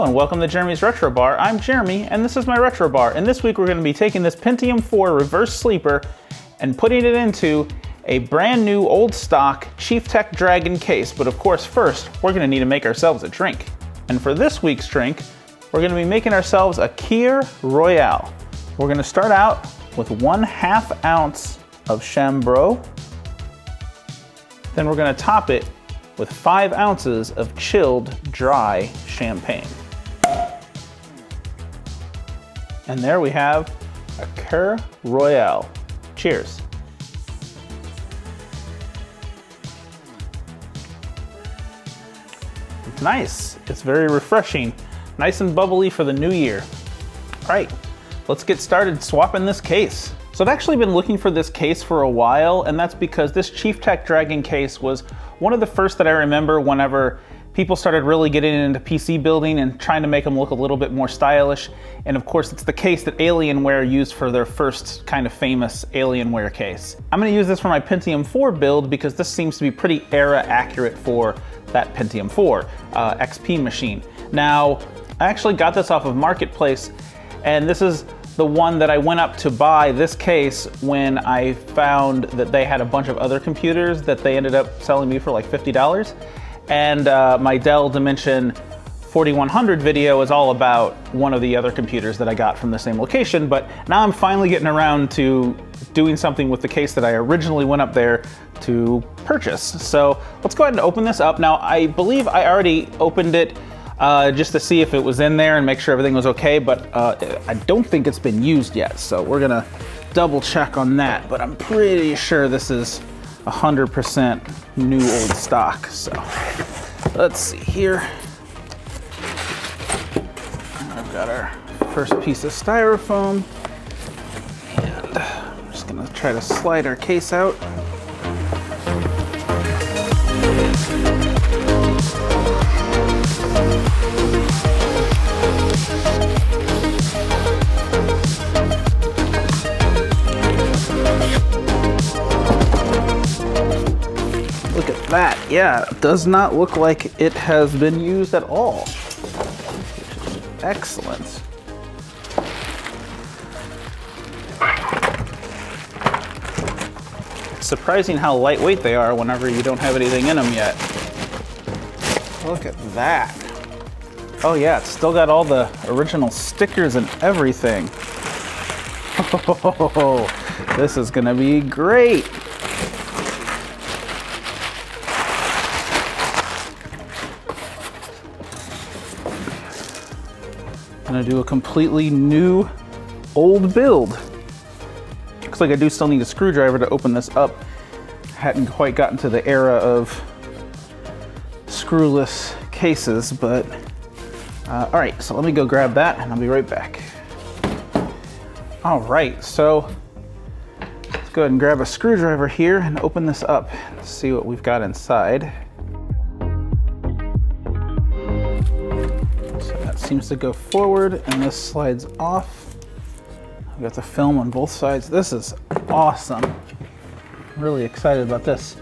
Hello and welcome to Jeremy's Retro Bar. I'm Jeremy and this is my Retro Bar. And this week we're going to be taking this Pentium 4 reverse sleeper and putting it into a brand new old stock Chieftec Dragon case. But of course first we're going to need to make ourselves a drink. And for this week's drink we're going to be making ourselves a Kir Royale. We're going to start out with 1/2 ounce of Chambro. Then we're going to top it with 5 ounces of chilled dry champagne. And there we have a Kir Royale. Cheers. It's nice. It's very refreshing. Nice and bubbly for the new year. All right, let's get started swapping this case. So I've actually been looking for this case for a while, and that's because this Chieftec Dragon case was one of the first that I remember whenever people started really getting into PC building and trying to make them look a little bit more stylish. And of course, it's the case that Alienware used for their first kind of famous Alienware case. I'm gonna use this for my Pentium 4 build because this seems to be pretty era accurate for that Pentium 4 XP machine. Now, I actually got this off of Marketplace, and this is the one that I went up to buy this case when I found that they had a bunch of other computers that they ended up selling me for like $50. And my Dell Dimension 4100 video is all about one of the other computers that I got from the same location, but now I'm finally getting around to doing something with the case that I originally went up there to purchase. So let's go ahead and open this up. Now I believe I already opened it just to see if it was in there and make sure everything was okay, but I don't think it's been used yet, so we're gonna double check on that, but I'm pretty sure this is 100% new old stock. So let's see here. I've got our first piece of styrofoam, and I'm just gonna try to slide our case out. Look at that. Yeah, it does not look like it has been used at all, which is excellent. It's surprising how lightweight they are whenever you don't have anything in them yet. Look at that. Oh yeah, it's still got all the original stickers and everything. Oh, this is gonna be great. I'm gonna do a completely new old build. Looks like I do still need a screwdriver to open this up. Hadn't quite gotten to the era of screwless cases, but all right, so let me go grab that and I'll be right back. All right, so let's go ahead and grab a screwdriver here and open this up. Let's see what we've got inside. Seems to go forward and this slides off. I've got the film on both sides. This is awesome. I'm really excited about this.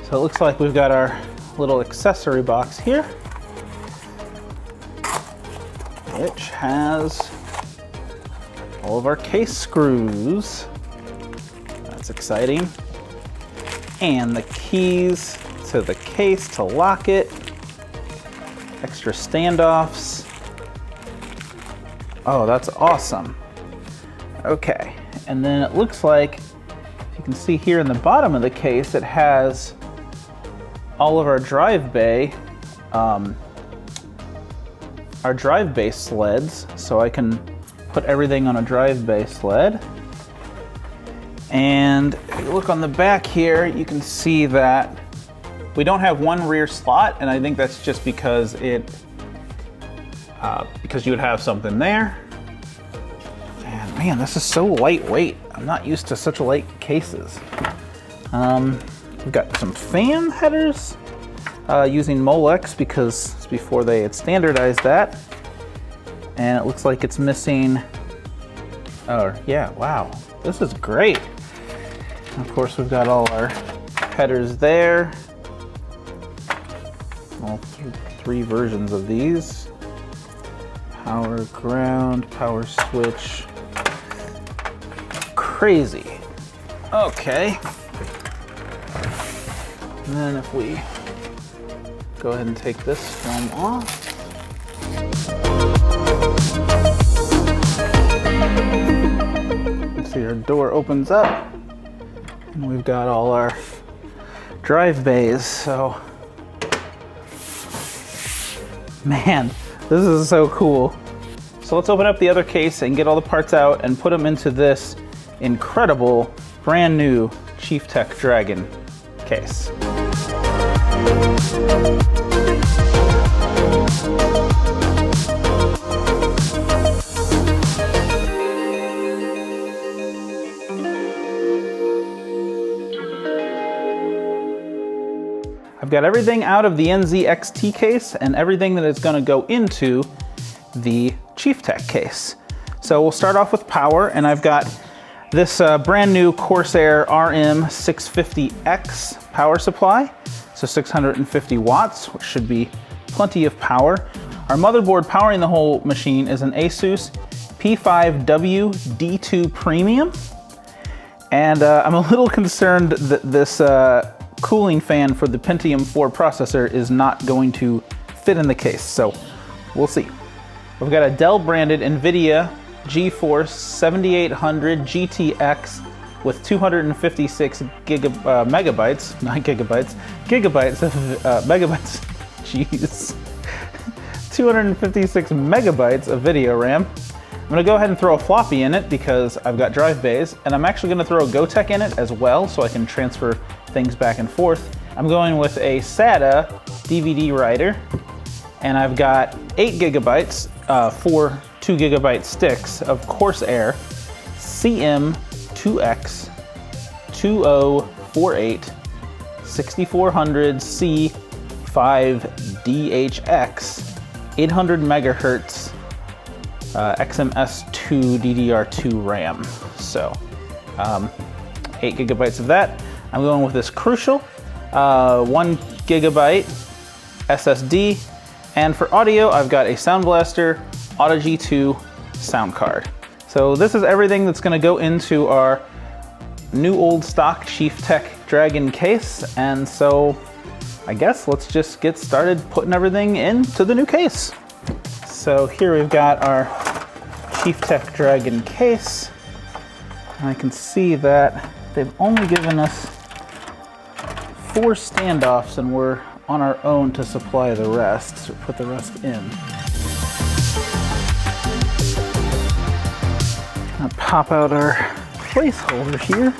So it looks like we've got our little accessory box here, which has all of our case screws. That's exciting. And the keys to the case to lock it. Extra standoffs. Oh, that's awesome. Okay, and then it looks like, you can see here in the bottom of the case, it has all of our drive bay sleds, so I can put everything on a drive bay sled. And if you look on the back here, you can see that we don't have one rear slot, and I think that's just because because you would have something there. And man, this is so lightweight. I'm not used to such light cases. We've got some fan headers using Molex because it's before they had standardized that. And it looks like it's missing, oh yeah, wow, this is great. And of course, we've got all our headers there. All three versions of these. Power ground, power switch. Crazy. Okay. And then if we go ahead and take this film off. See, our door opens up and we've got all our drive bays. So, man, this is so cool. So let's open up the other case and get all the parts out and put them into this incredible brand new Chieftec Dragon case. I've got everything out of the NZXT case and everything that is going to go into the Chieftec case. So we'll start off with power, and I've got this brand new Corsair RM650X power supply. So 650 watts, which should be plenty of power. Our motherboard powering the whole machine is an Asus P5W D2 Premium. And I'm a little concerned that this cooling fan for the Pentium 4 processor is not going to fit in the case, so we'll see. We've got a Dell branded NVIDIA GeForce 7800 GTX with 256 megabytes, not gigabytes, gigabytes of megabytes, jeez. 256 megabytes of video RAM. I'm gonna go ahead and throw a floppy in it because I've got drive bays, and I'm actually gonna throw a Gotek in it as well so I can transfer things back and forth. I'm going with a SATA DVD writer, and I've got 8 gigabytes for 2 gigabyte sticks of Corsair CM2X 2048 6400 C5DHX 800 megahertz XMS2 DDR2 RAM. So 8 gigabytes of that. I'm going with this Crucial 1 gigabyte SSD, and for audio I've got a Sound Blaster Auto G2 sound card. So this is everything that's going to go into our new old stock Chieftec Dragon case, and so I guess let's just get started putting everything into the new case. So here we've got our Chieftec Dragon case, and I can see that they've only given us 4 standoffs and we're on our own to supply the rest, so put the rest in. I'll pop out our placeholder here.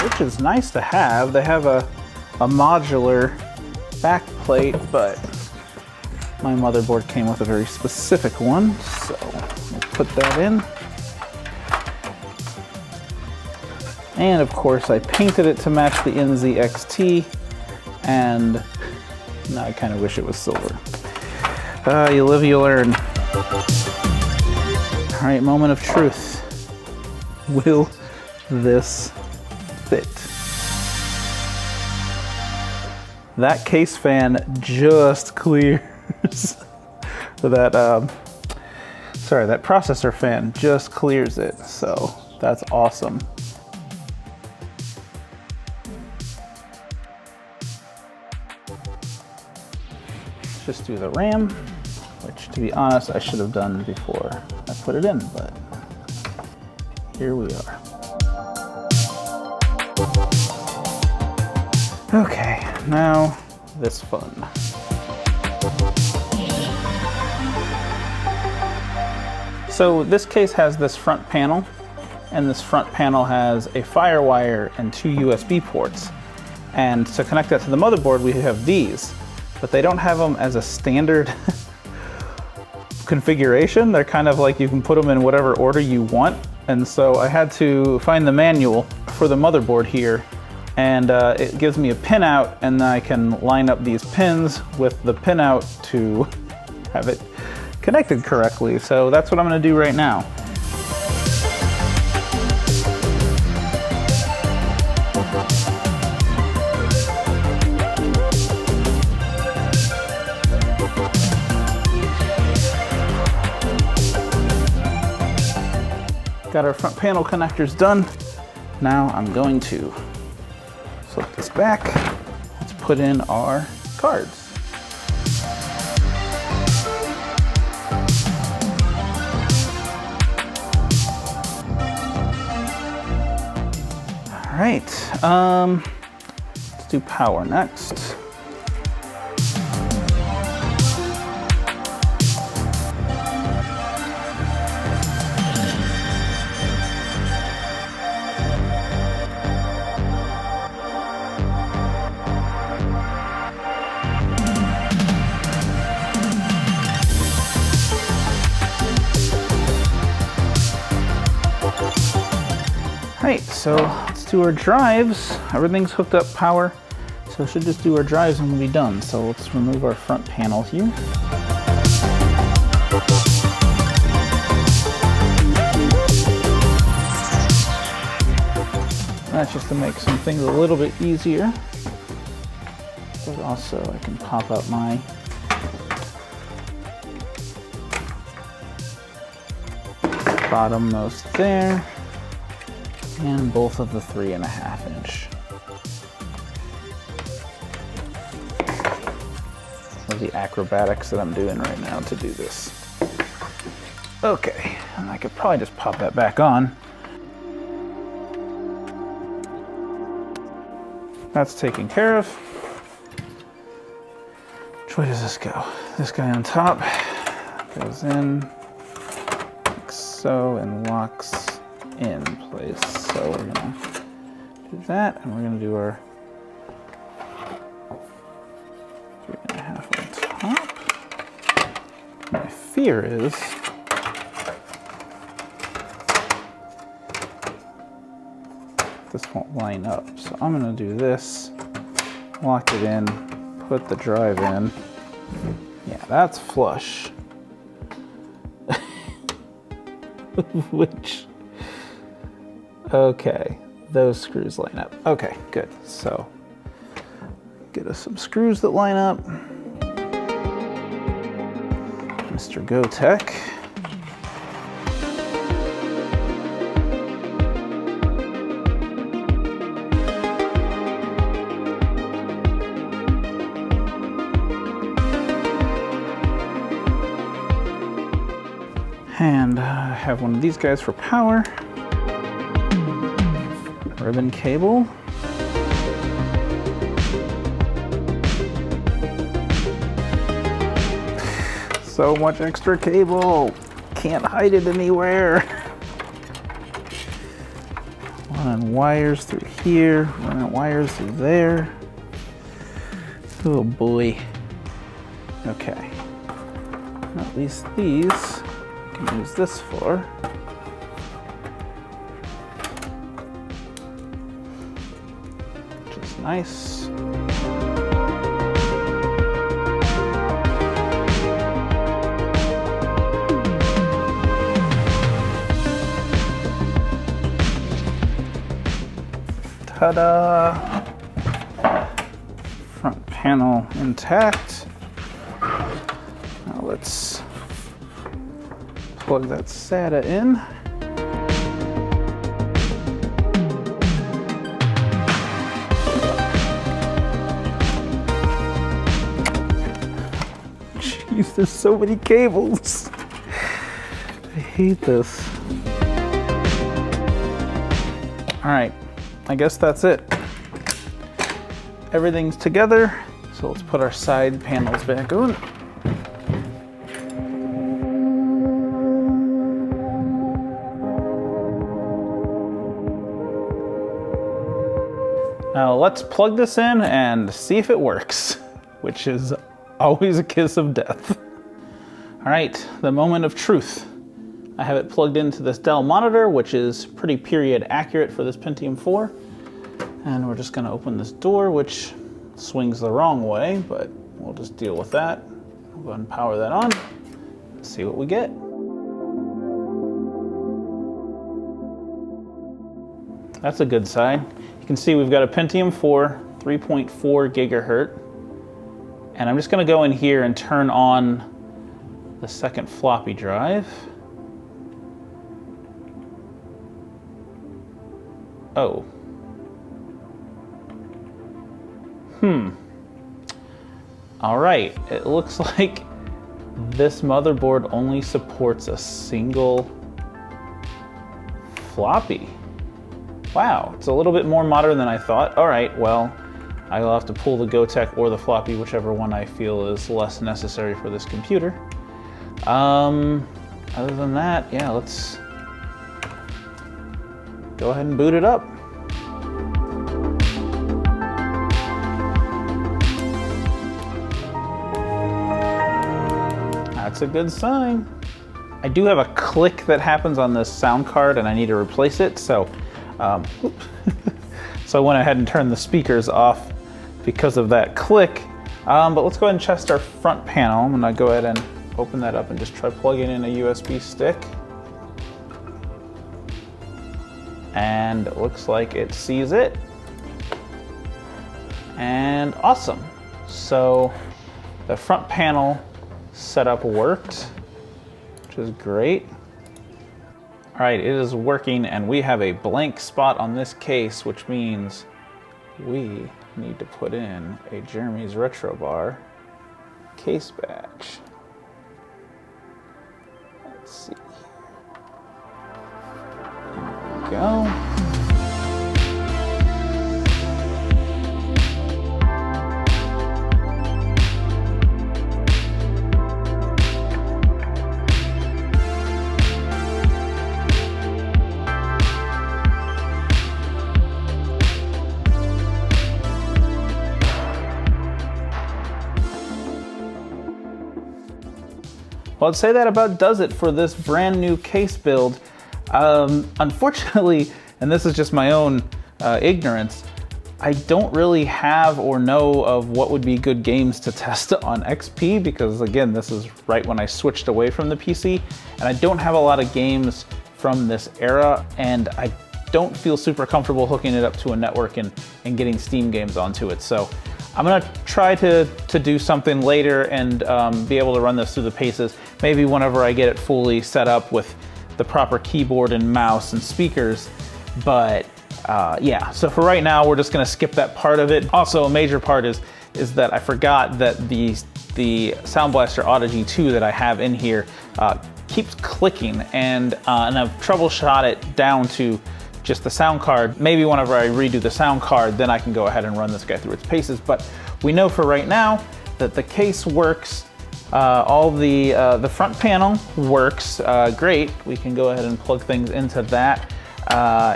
Which is nice to have. They have a modular back plate, but my motherboard came with a very specific one, so we'll put that in. And of course I painted it to match the NZXT, and now I kind of wish it was silver. You live, you learn. All right, moment of truth. Will this fit? That case fan just clears. That that processor fan just clears it, so that's awesome. Let's just do the RAM, which to be honest I should have done before I put it in, but here we are. Okay, now this fun. So this case has this front panel, and this front panel has a FireWire and 2 USB ports. And to connect that to the motherboard, we have these, but they don't have them as a standard configuration. They're kind of like you can put them in whatever order you want. And so I had to find the manual for the motherboard here, and it gives me a pinout, and then I can line up these pins with the pinout to have it connected correctly. So that's what I'm going to do right now. Got our front panel connectors done. Now I'm going to flip this back. Let's put in our cards. All right, let's do power next. Right, so let's do our drives. Everything's hooked up power, so we should just do our drives and we'll be done. So let's remove our front panel here. That's just to make some things a little bit easier. But also I can pop up my bottommost there. And both of the 3.5 inch. So the acrobatics that I'm doing right now to do this. Okay, and I could probably just pop that back on. That's taken care of. Which way does this go? This guy on top goes in like so and locks in place. So we're gonna do that, and we're gonna do our 3.5 on top. My fear is this won't line up. So I'm gonna do this, lock it in, put the drive in. Yeah, that's flush. Which, okay, those screws line up. Okay, good. So get us some screws that line up. Mr. GoTech. And I have one of these guys for power. Ribbon cable. So much extra cable. Can't hide it anywhere. Running wires through here, running wires through there. Oh boy. Okay. At least these I can use this for. Which is nice. Ta-da! Front panel intact. Now let's plug that SATA in. Jeez, there's so many cables. I hate this. All right. I guess that's it. Everything's together, so let's put our side panels back on. Now let's plug this in and see if it works, which is always a kiss of death. All right, the moment of truth. I have it plugged into this Dell monitor, which is pretty period accurate for this Pentium 4. And we're just gonna open this door, which swings the wrong way, but we'll just deal with that. We'll go ahead and power that on, see what we get. That's a good sign. You can see we've got a Pentium 4, 3.4 gigahertz. And I'm just gonna go in here and turn on the second floppy drive. Oh. All right, it looks like this motherboard only supports a single floppy. Wow, it's a little bit more modern than I thought. All right, well, I'll have to pull the Gotek or the floppy, whichever one I feel is less necessary for this computer. Other than that, yeah, let's go ahead and boot it up. That's a good sign. I do have a click that happens on this sound card and I need to replace it, so so I went ahead and turned the speakers off because of that click. But let's go ahead and test our front panel. I'm gonna go ahead and open that up and just try plugging in a USB stick. And it looks like it sees it. And awesome. So the front panel setup worked, which is great. All right, it is working and we have a blank spot on this case, which means we need to put in a Jeremy's Retro Bar case badge. Let's see. There we go. Well, I'd say that about does it for this brand new case build. Unfortunately, and this is just my own ignorance, I don't really have or know of what would be good games to test on XP because again, this is right when I switched away from the PC and I don't have a lot of games from this era and I don't feel super comfortable hooking it up to a network and getting Steam games onto it. So I'm gonna try to do something later and be able to run this through the paces. Maybe whenever I get it fully set up with the proper keyboard and mouse and speakers. But yeah, so for right now, we're just gonna skip that part of it. Also, a major part is that I forgot that the Sound Blaster Audigy 2 that I have in here keeps clicking and I've troubleshot it down to just the sound card. Maybe whenever I redo the sound card, then I can go ahead and run this guy through its paces. But we know for right now that the case works. All the front panel works great. We can go ahead and plug things into that.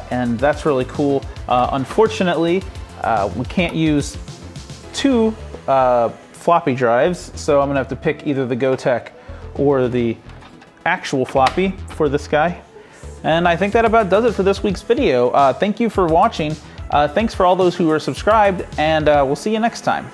And that's really cool. Unfortunately, we can't use two floppy drives. So I'm gonna have to pick either the Gotek or the actual floppy for this guy. And I think that about does it for this week's video. Thank you for watching. Thanks for all those who are subscribed, and we'll see you next time.